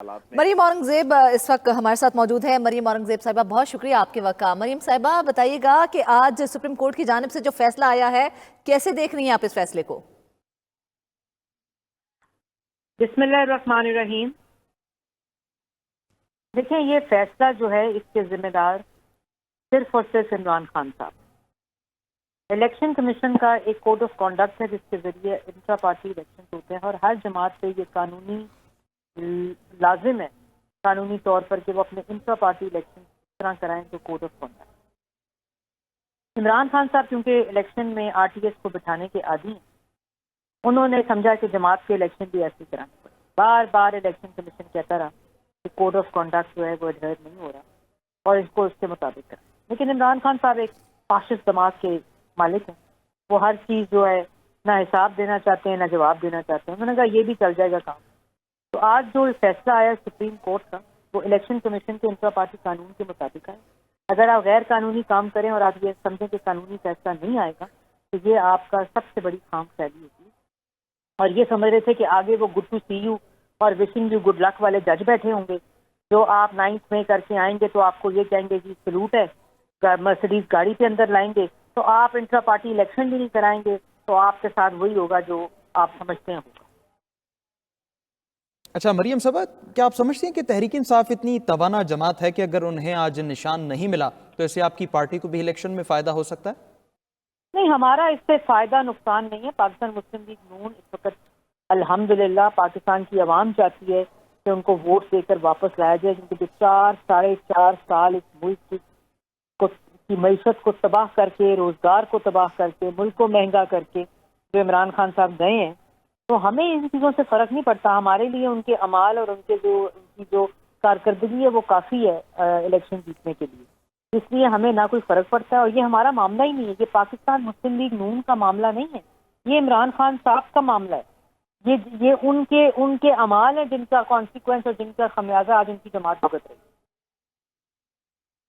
हालात में। मरीम औरंगजेब इस वक्त हमारे साथ मौजूद है। मरीम औरंगजेब साहिबा, बहुत शुक्रिया आपके वक्त का। मरीम साहिबा, बताइएगा कि आज सुप्रीम कोर्ट की जानिब से जो फैसला आया है, कैसे देख रही हैं आप इस फैसले को? बिस्मिल्लाहिर्रहमानिर्रहीम। देखिए, ये फैसला जो है इसके जिम्मेदार सिर्फ और सिर्फ इमरान खान साहब। इलेक्शन कमीशन का एक कोड ऑफ कॉन्डक्ट है जिसके जरिए इंट्रा पार्टी इलेक्शन होते हैं और हर जमात पे ये कानूनी लाजिम है, कानूनी तौर पर, कि वो अपने इंट्रा पार्टी इलेक्शन इस तरह कराएं जो code of conduct. Imran Khan साहब क्योंकि इलेक्शन में आरटीएस को बिठाने के आदी हैं, उन्होंने समझा कि जमात के इलेक्शन भी ऐसे कराने पड़े। बार बार इलेक्शन कमीशन कहता रहा कि कोड ऑफ कॉन्डक्ट जो है वो एडहेयर नहीं हो रहा और इसको उसके मुताबिक करें। लेकिन इमरान खान साहब एक फाशिस्ट दिमाग के मालिक हैं। वो हर चीज़ जो है ना हिसाब देना चाहते हैं ना जवाब देना चाहते हैं। उन्होंने कहा ये भी चल जाएगा काम। तो आज जो फैसला आया सुप्रीम कोर्ट का, वो इलेक्शन कमीशन के इंट्रा पार्टी कानून के मुताबिक है। अगर आप गैर कानूनी काम करें और आप ये समझें कि कानूनी फैसला नहीं आएगा तो ये आपका सबसे बड़ी खाम खैली होगी। और ये समझ रहे थे कि आगे वो गुड टू सी यू और विशिंग यू गुड लक वाले जज बैठे होंगे, जो आप 9 मई करके आएंगे तो आपको ये कहेंगे कि सलूट है, मर्सिडीज गाड़ी पे अंदर लाएंगे, तो आप इंट्रा पार्टी इलेक्शन भी नहीं कराएंगे, तो आपके साथ वही होगा जो आप समझते हैं होगा। अच्छा मरियम साहबा, क्या आप समझते हैं कि तहरीक इंसाफ इतनी तवाना जमात है कि अगर उन्हें आज निशान नहीं मिला तो इससे आपकी पार्टी को भी इलेक्शन में फायदा हो सकता है? नहीं, हमारा इससे फायदा नुकसान नहीं है। पाकिस्तान मुस्लिम लीग नून इस वक्त अल्हम्दुलिल्लाह पाकिस्तान की आवाम चाहती है कि उनको वोट देकर वापस लाया जाए, क्योंकि जो 4-4.5 साल इस मुल्क की मईशत को तबाह करके, रोजगार को तबाह करके, मुल्क को महंगा करके जो इमरान खान साहब गए हैं, तो हमें इन चीज़ों से फर्क नहीं पड़ता। हमारे लिए उनके अमाल और उनकी जो कारकर्दगी है वो काफ़ी है इलेक्शन जीतने के लिए। इसलिए हमें ना कोई फर्क पड़ता है और ये हमारा मामला ही नहीं है। ये पाकिस्तान मुस्लिम लीग नून का मामला नहीं है, ये इमरान खान साहब का मामला है। ये उनके अमाल है जिनका कॉन्सिक्वेंस और जिनका खमियाजा आज उनकी जमात भुगत रही है।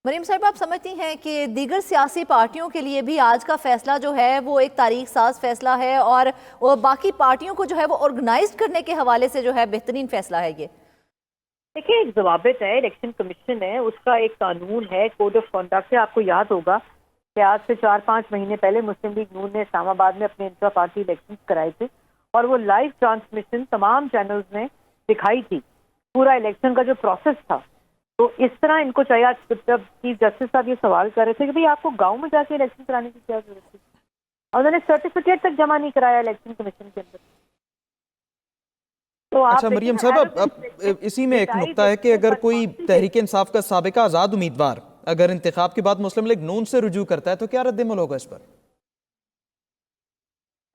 मरीम साहिबा, आप समझती हैं कि दीगर सियासी पार्टियों के लिए भी आज का फैसला जो है वो एक तारीख साज फैसला है और बाकी पार्टियों को जो है वो ऑर्गेनाइज करने के हवाले से जो है बेहतरीन फैसला है ये? देखिए, एक जवाबित है, इलेक्शन कमीशन है, उसका एक कानून है, कोड ऑफ कॉन्डक्ट है। आपको याद होगा कि आज से 4-5 महीने पहले मुस्लिम लीग नून ने इस्लामाबाद में अपने इंट्रा पार्टी इलेक्शन कराए थे और वो लाइव ट्रांसमिशन तमाम चैनल्स में दिखाई थी, पूरा इलेक्शन का जो प्रोसेस था। तो इस तरह इनको चाहिए। आज जब चीफ जस्टिस साहब ये सवाल कर रहे थे कि भाई आपको गाँव में जाके इलेक्शन कराने की क्या जरूरत थी, और उन्होंने सर्टिफिकेट तक जमा नहीं कराया इलेक्शन कमीशन के अंदर। तो अच्छा मरियम साहब, अब इसी में एक नुक्ता है कि अगर कोई तहरीक इंसाफ का साबिका आज़ाद उम्मीदवार अगर इंतखाब के बाद मुस्लिम लीग नून से रुजू करता है तो क्या रद्द-ए-अमल होगा इस पर?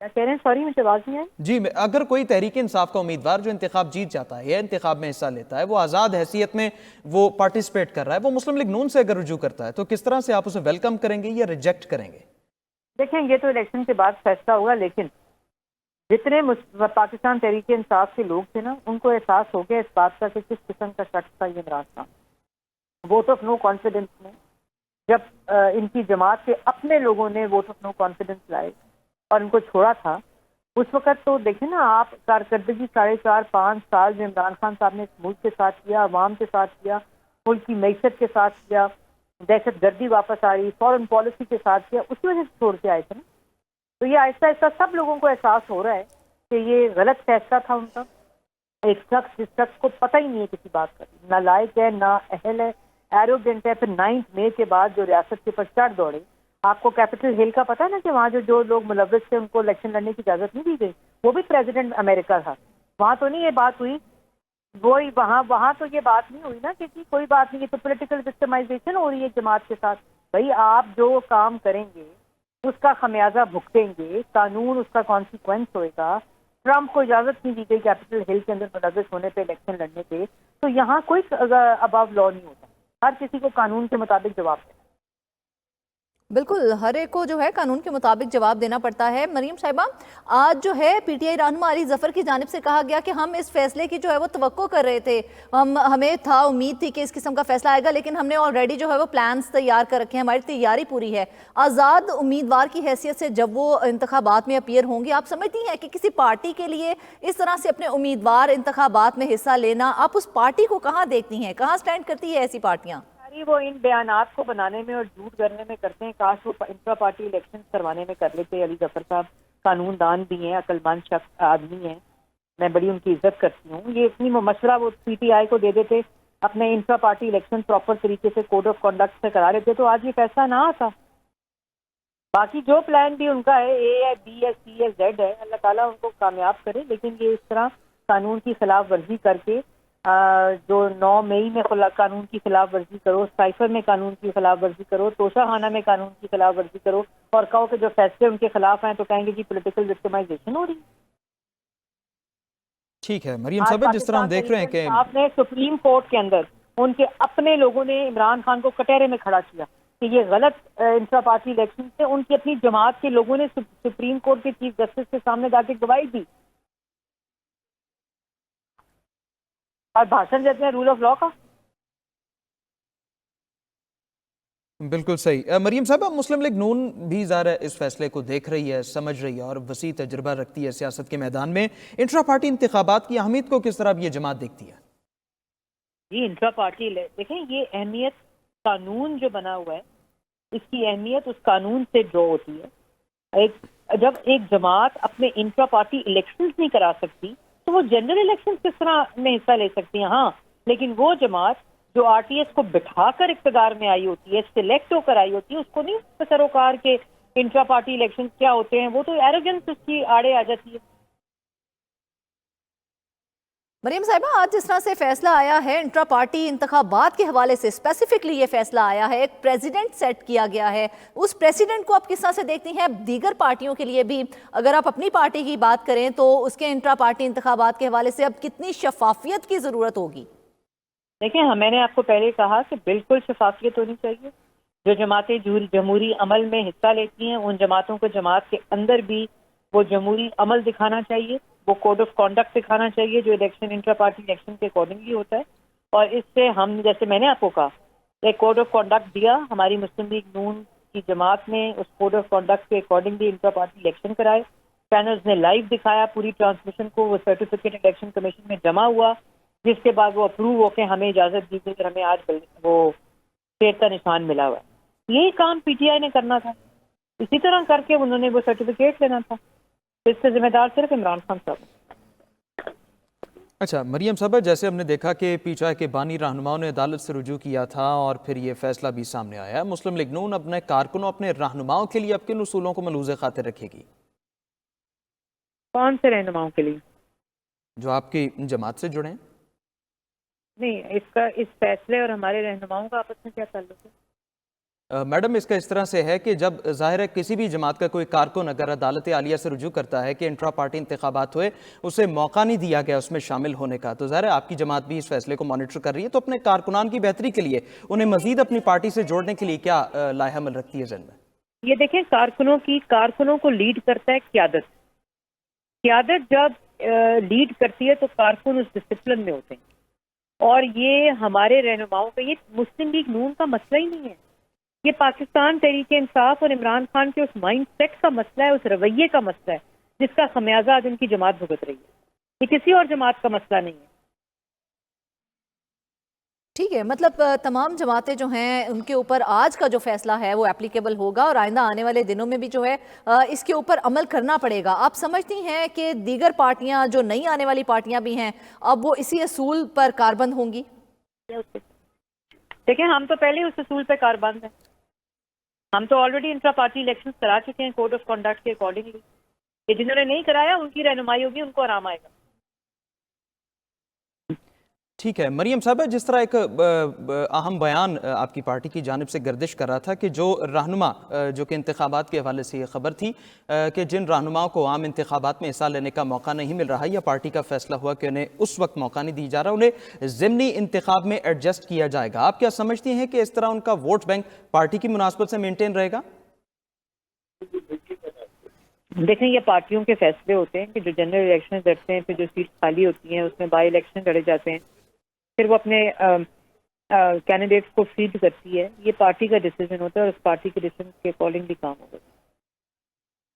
क्या कह रहे हैं? सॉरी, मुझे आवाज नहीं आई। जी, अगर कोई तहरीक इंसाफ का उम्मीदवार जो इंतखाब जीत जाता है या इंतखाब में हिस्सा लेता है, वो आज़ाद हैसियत में वो पार्टिसिपेट कर रहा है, वो मुस्लिम लीग नून से अगर रुजू करता है तो किस तरह से आप उसे वेलकम करेंगे या रिजेक्ट करेंगे? देखें, ये तो इलेक्शन के बाद फैसला होगा, लेकिन जितने पाकिस्तान तहरीक इंसाफ के लोग थे ना, उनको एहसास हो गया इस बात का कि किस किस्म का शख्स था ये Imran Khan. Vote of no confidence में जब इनकी जमात के अपने लोगों ने वोट ऑफ नो कॉन्फिडेंस लाए और इनको छोड़ा था, उस वक्त तो देखें ना आप, कारकर्दगी 4.5-5 साल जो इमरान खान साहब ने इस मुल्क के साथ किया, अवाम के साथ किया, मुल्क की मैशत के साथ किया, दहशत गर्दी वापस आ रही, फॉरेन पॉलिसी के साथ किया, उसी वजह से छोड़ के आए थे ना। तो ये आहिस्ता आहिस्ता सब लोगों को एहसास हो रहा है कि ये गलत फैसला था उनका। एक शख्स जिस शख्स को पता ही नहीं है किसी बात का, ना लायक है ना अहल है, एरोगेंट है। फिर 9 मई के बाद जो रियासत के ऊपर चढ़ दौड़े, आपको कैपिटल हिल का पता है ना कि वहाँ जो लोग मुलव्वस थे उनको इलेक्शन लड़ने की इजाजत नहीं दी गई, वो भी प्रेसिडेंट अमेरिका था। वहाँ तो नहीं ये बात हुई, वही वहाँ तो ये बात नहीं हुई ना कि कोई बात नहीं, ये तो पॉलिटिकल विक्टिमाइजेशन हो रही है जमात के साथ। भाई, आप जो काम करेंगे उसका खमियाजा भुगतेंगे, कानून उसका कॉन्सिक्वेंस होएगा। ट्रंप को इजाजत नहीं दी गई कैपिटल हिल के अंदर मुलव्वस होने पे, इलेक्शन लड़ने पे, तो यहाँ कोई अबव लॉ नहीं होता। हर किसी को कानून के मुताबिक जवाब देना। बिल्कुल, हर एक को जो है कानून के मुताबिक जवाब देना पड़ता है। मरीम साहिबा, आज जो है पीटीआई रहनुमा अली जफर की जानिब से कहा गया कि हम इस फैसले की जो है वो तवक्को कर रहे थे, हमें था उम्मीद थी कि इस किस्म का फैसला आएगा, लेकिन हमने ऑलरेडी जो है वो प्लान्स तैयार कर रखे हैं, हमारी तैयारी पूरी है। आज़ाद उम्मीदवार की हैसियत से जब वो इंतखाबात में अपीयर होंगे, आप समझती हैं कि किसी पार्टी के लिए इस तरह से अपने उम्मीदवार इंतखाबात में हिस्सा लेना, आप उस पार्टी को कहाँ देखती हैं, कहाँ स्टैंड करती है ऐसी पार्टियाँ? वो इन बयानात को बनाने में और झूठ करने में करते हैं। काश वो इंट्रा पार्टी इलेक्शन करवाने में कर लेते। अली जफर साहब कानूनदान भी हैं, अक्लमंद शख्स आदमी हैं, मैं बड़ी उनकी इज्जत करती हूँ। ये इतनी मशवरा वो पीटीआई को दे देते, अपने इंट्रा पार्टी इलेक्शन प्रॉपर तरीके से कोड ऑफ कंडक्ट से करा लेते, तो आज ये फैसला ना आता। बाकी जो प्लान भी उनका है, ए है, बी है, सी है, जेड है, अल्लाह ताला उनको कामयाब करे। लेकिन ये इस तरह कानून की खिलाफ वर्जी करके जो 9 मई में कानून की खिलाफ वर्जी करो, साइफर में कानून की खिलाफ वर्जी करो, तोशाखाना में कानून की खिलाफ वर्जी करो और कहो कि जो फैसले उनके खिलाफ हैं तो कहेंगे कि पॉलिटिकल विक्टिमाइजेशन हो रही है। ठीक है मरियम साहब, जिस तरह हम देख रहे हैं कि आपने सुप्रीम कोर्ट के अंदर उनके अपने लोगों ने इमरान खान को कटहरे में खड़ा किया कि ये गलत इंट्रा पार्टी इलेक्शन से, उनकी अपनी जमात के लोगों ने सुप्रीम कोर्ट के चीफ जस्टिस के सामने जाके गवाही दी और भाषण देते हैं रूल ऑफ लॉ का। बिल्कुल सही। मरियम साहब, मुस्लिम लीग नून भी ज़ाहिर है इस फैसले को देख रही है, समझ रही है और वसी तजुर्बा रखती है सियासत के मैदान में। इंट्रा पार्टी इंतखाबात की अहमियत को किस तरह ये जमात देखती है? जी, इंट्रा पार्टी देखें, ये अहमियत कानून जो बना हुआ है, इसकी अहमियत उस कानून से ड्रॉ होती है। जब एक जमात अपने इंट्रा पार्टी इलेक्शंस नहीं करा सकती तो वो जनरल इलेक्शन किस तरह में हिस्सा ले सकती है? हाँ, लेकिन वो जमात जो आरटीएस को बिठाकर इक़्तिदार में आई होती है, सिलेक्ट होकर आई होती है, उसको नहीं सरोकार के इंट्रा पार्टी इलेक्शन क्या होते हैं, वो तो एरोगेंस उसकी आड़े आ जाती है। मरीम साहिबा, आज जिस तरह से फैसला आया है इंट्रा पार्टी इंतखाबात के हवाले से, स्पेसिफिकली ये फैसला आया है, एक प्रेसिडेंट सेट किया गया है, उस प्रेसिडेंट को आप किस तरह से देखती हैं? दीगर पार्टियों के लिए भी, अगर आप अपनी पार्टी की बात करें तो उसके इंट्रा पार्टी इंतखाबात के हवाले से अब कितनी शफाफियत की ज़रूरत होगी? देखिए, मैंने आपको पहले कहा कि बिल्कुल शफाफियत होनी चाहिए। जो जमातें जमहूरी अमल में हिस्सा लेती हैं, उन जमातों को जमात के अंदर भी वो जमहूरी अमल दिखाना चाहिए, वो कोड ऑफ कॉन्डक्ट दिखाना चाहिए जो इलेक्शन इंट्रा पार्टी इलेक्शन के अकॉर्डिंगली होता है। और इससे हम, जैसे मैंने आपको कहा, एक कोड ऑफ कॉन्डक्ट दिया, हमारी मुस्लिम लीग नून की जमात ने उस कोड ऑफ कॉन्डक्ट के अकॉर्डिंगली इंट्रा पार्टी इलेक्शन कराए। चैनल्स ने लाइव दिखाया पूरी ट्रांसमिशन को, वो सर्टिफिकेट इलेक्शन कमीशन में जमा हुआ, जिसके बाद वो अप्रूव होकर हमें इजाज़त दी गई और हमें आज वो शेर का निशान मिला हुआ है। यही काम पीटीआई ने करना था, इसी तरह करके उन्होंने वो सर्टिफिकेट लेना था। इससे जिम्मेदार सिर्फ इमरान खान साहब। अच्छा मरियम साहब, जैसे हमने देखा कि पीटीआई के बानी रहनुमाओं ने अदालत से रुजू किया था और फिर ये फैसला भी सामने आया है, मुस्लिम लीग नून अपने कारकुनों, अपने रहनुमाओं के लिए अब किन उसूलों को मलूज़े खातिर रखेगी? कौन से रहनुमाओं के लिए? जो आपकी जमात से जुड़े हैं। नहीं, इस फैसले और हमारे रहनुमाओं का आपस में क्या ताल्लुक है? मैडम, इसका इस तरह से है कि जब ज़ाहिर है किसी भी जमात का कोई कारकुन अगर अदालत आलिया से रुजू करता है कि इंट्रा पार्टी इंतखाबात हुए, उसे मौका नहीं दिया गया उसमें शामिल होने का, तो ज़ाहिर है आपकी जमात भी इस फैसले को मॉनिटर कर रही है, तो अपने कारकुनान की बेहतरी के लिए उन्हें मजीद अपनी पार्टी से जोड़ने के लिए क्या लाएहमल रखती है जहन में? ये देखें, कारकुनों को लीड करता है क्यादत। क्यादत जब लीड करती है तो कारकुन उस डिसिप्लिन में होते हैं। और ये हमारे रहनुमाओं का, ये मुस्लिम लीग नून का मसला ही नहीं है, ये पाकिस्तान तहरीक इंसाफ और इमरान खान के उस माइंड सेट का मसला है, उस रवैये का मसला है जिसका खमियाजा आज उनकी जमात भुगत रही है। ये किसी और जमात का मसला नहीं है। ठीक है, मतलब तमाम जमातें जो हैं उनके ऊपर आज का जो फैसला है वो एप्लीकेबल होगा और आइंदा आने वाले दिनों में भी जो है इसके ऊपर अमल करना पड़ेगा। आप समझती हैं कि दीगर पार्टियां, जो नई आने वाली पार्टियां भी हैं, अब वो इसी असूल पर कारबंद होंगी? देखिए, हम तो पहले उस असूल पर कारबंद हैं। हम तो ऑलरेडी इंट्रा पार्टी इलेक्शन करा चुके हैं कोड ऑफ कंडक्ट के अकॉर्डिंगली। ये जिन्होंने नहीं कराया उनकी रहनुमाई होगी, उनको आराम आएगा। ठीक है मरियम साहब, जिस तरह एक अहम बयान आपकी पार्टी की जानिब से गर्दिश कर रहा था कि जो रहनुमा, जो कि इंतखाबात के हवाले से ये खबर थी कि जिन रहनुमाओं को आम इंतखाबात में हिस्सा लेने का मौका नहीं मिल रहा, या पार्टी का फैसला हुआ कि उन्हें उस वक्त मौका नहीं दी जा रहा, उन्हें ज़िमनी इंतखाब में एडजस्ट किया जाएगा। आप क्या समझती हैं कि इस तरह उनका वोट बैंक पार्टी की मुनासबत से मेनटेन रहेगा? देखें, ये पार्टियों के फैसले होते हैं कि जो जनरल इलेक्शन लड़ते हैं, फिर जो सीट खाली होती हैं उसमें बाई इलेक्शन लड़े जाते हैं, फिर वो अपने कैंडिडेट्स को फीड करती है। ये पार्टी का डिसीजन होता है और उस पार्टी के डिसीजन के अकॉर्डिंगली काम होगा।